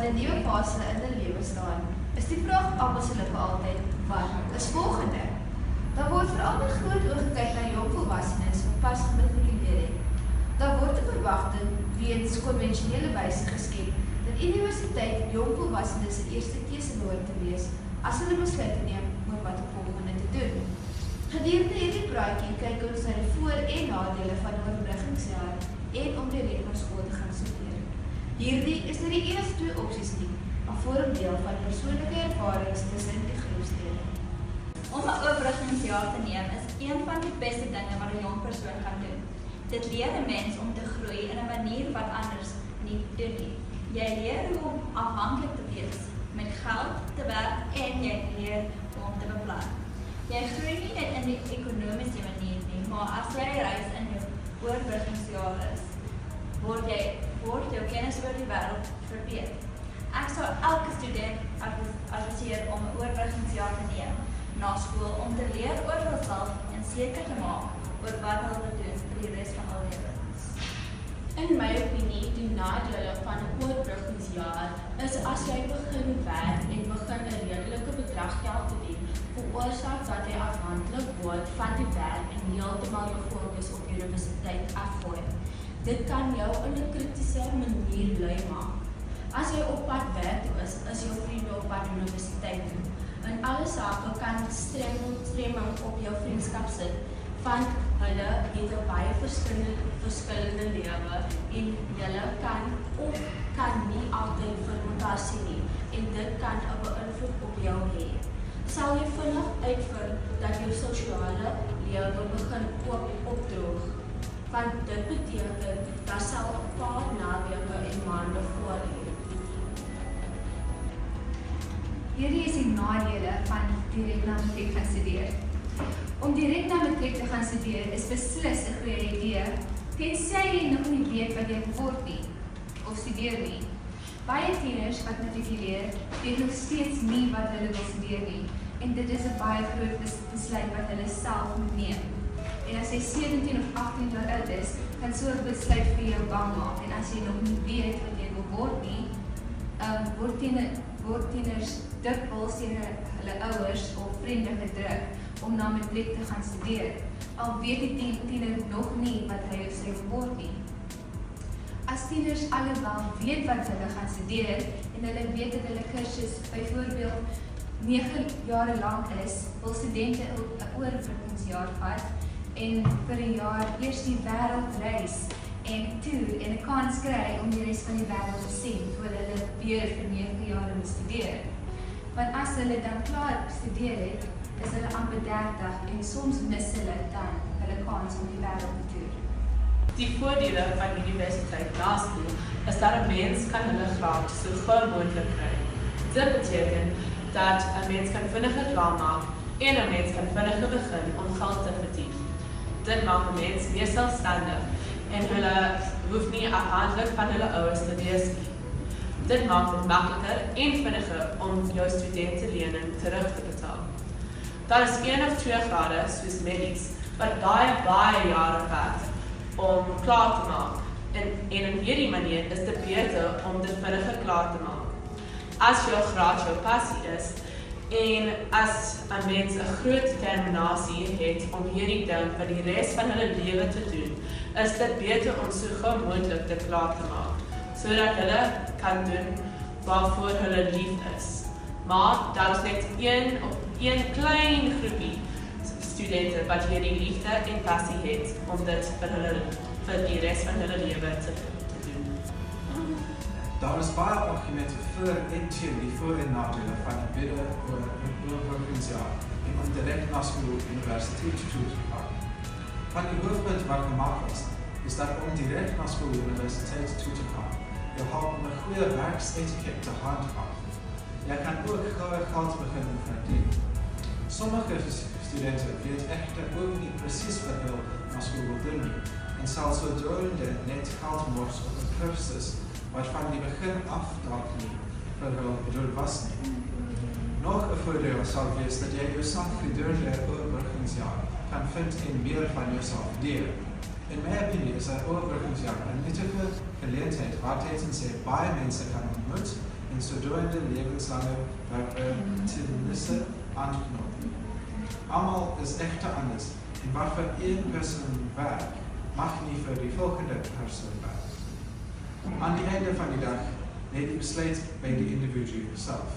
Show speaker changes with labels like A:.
A: wat 'n nuwe fase in hulle lewe staan, is die vraag op almal se lippe altyd, wat is volgende? Daar word veral met groot oog gekyk na jong volwassenes wat pas gematrikuleer het. Daar word 'n verwagting weens konvensionele wyse geskep dat universiteit jong volwassenes se eerste keuse behoort te wees as hulle besluit neem oor wat op volgende te doen. Gedurende hierdie praatjie kyk ons na die voor- en nadele van 'n oorbruggingsjaar en om direk na skool te gaan studeer. Hierdie is nie die enigste twee opsies nie, maar vorm deel van persoonlike ervarings tussen die groepslede.
B: Om 'n oorbruggingsjaar te neem is een van die beste dinge wat 'n jong persoon kan doen. Dit leer 'n mens om te groei in 'n manier wat anders nie doen nie. Jy leer hoe om afhanklik te wees met geld te werk en jy leer hoe om te beplan. Jy groei nie net in die ekonomiese manier nie, maar as jy reis in jou oorbruggingsjaar is, word jou kennis oor die wêreld verbeter. Ek sou elke student adviseer om 'n oorbruggingsjaar te neem na skool om te leer oor hulself en seker te maak oor wat hulle wil doen vir die res van hul lewens.
C: In my opinie, die nadele van 'n oorbruggingsjaar is as jy begin werk en begin 'n redelike bedrag geld verdien, veroorsaak dat jy afhanklik word van die werk en heeltemal jou fokus op universiteit afgooi. Dit kan jou in 'n kritiese manier lui maak. As jy op pad werk toe is jou vriende op pad universiteit toe. In alle sake kan stremming op jou vriendskap sit, want hulle het 'n baie verskillende lewe en julle kan of kan nie altyd vir mekaar sien nie en dit kan 'n beïnvloed op jou hê. Sal jy vinnig uitvind dat jou sosiale lewe begin opdroog, want dit beteken daar sal 'n paar naweke en maande voor lê.
A: Hierdie is die nadele van direk na matriek gaan studeer. Om direk na matriek te gaan studeer is beslis 'n goeie idee, tensy jy nog nie weet wat jy word nie, of studeer nie. Baie tieners wat matrikuleer, weet nog steeds nie wat hulle wil studeer nie, en dit is 'n baie groot besluit wat hulle self moet neem. En as jy 17 of 18 jaar oud is, kan so 'n besluit vir jou bang maak, en as jy nog nie weet wat jy wil word nie, word tieners dikwels deur hulle ouers of vriende gedruk om na matriek te gaan studeer, al weet die tiener nog nie wat hy of sy wil word nie. As tieners alhoewel weet wat hulle gaan studeer en hulle weet dat hulle kursus byvoorbeeld 9 jare lank is, wil studente 'n oorbruggingsjaar vat en vir 'n jaar eers die wêreld reis en toer en 'n kans kry om die res van die wêreld te sien voor hulle weer vir 9 jaar moet studeer. Want as hulle dan klaar studeer het, is hulle amper 30 en soms mis hulle dan hulle kans om die wêreld te toer.
D: Die voordele van universiteit na skool is dat 'n mens kan hulle graad so gou moontlik kry. Dit beteken dat 'n mens kan vinniger klaar maak en 'n mens kan vinniger begin om geld te verdien. Dit maak 'n mens meer selfstandig en hulle hoef nie afhanklik van hulle ouers te wees nie. Dit maak dit makliker en vinniger om jou studentelening terug te betaal. Daar is 1 of 2 grade soos medies wat baie jare vat om klaar te maak. En in hierdie manier is dit beter om dit vinniger klaar te maak. As jou graad jou passie is en as 'n mens 'n groot determinasie het om hierdie ding vir die res van hulle lewe te doen, is dit beter om so gou moontlik dit klaar te maak, sodat hulle kan doen waarvoor hulle lief is. Maar daar is net een klein groepie studente wat hierdie liefde en passie het om dit vir die res van hulle lewe te doen.
E: Daar is baie argumente vir en teen die voor- en nadele van die bidde oor 'n oorbruggingsjaar en om direk na skool universiteit toe te gaan. Van die hoofpunt wat gemaak is dat om direk na skool universiteit toe te gaan, jy help om 'n goeie werksetiket te handhaaf. Jy kan ook geld begin verdien. Sommige studente weet egter ook nie presies wat hulle na skool wil doen nie en sal sodoende net geld mors op 'n kursus wat van die begin af dalk nie vir hulle bedoel was nie. Nog 'n voordeel sal wees dat jy jouself gedurende 'n oorbruggingsjaar kan vind en meer van jouself leer. In my opinie is 'n oorbruggingsjaar 'n nuttige geleentheid waar tydens jy baie mense kan ontmoet en en sodoende lewenslange verbintenisse aangenomen. Allemaal is echter anders en wat voor één persoon werkt, mag niet voor die volgende persoon werken. Aan het einde van die dag neemt die besluit bij de individu zelf.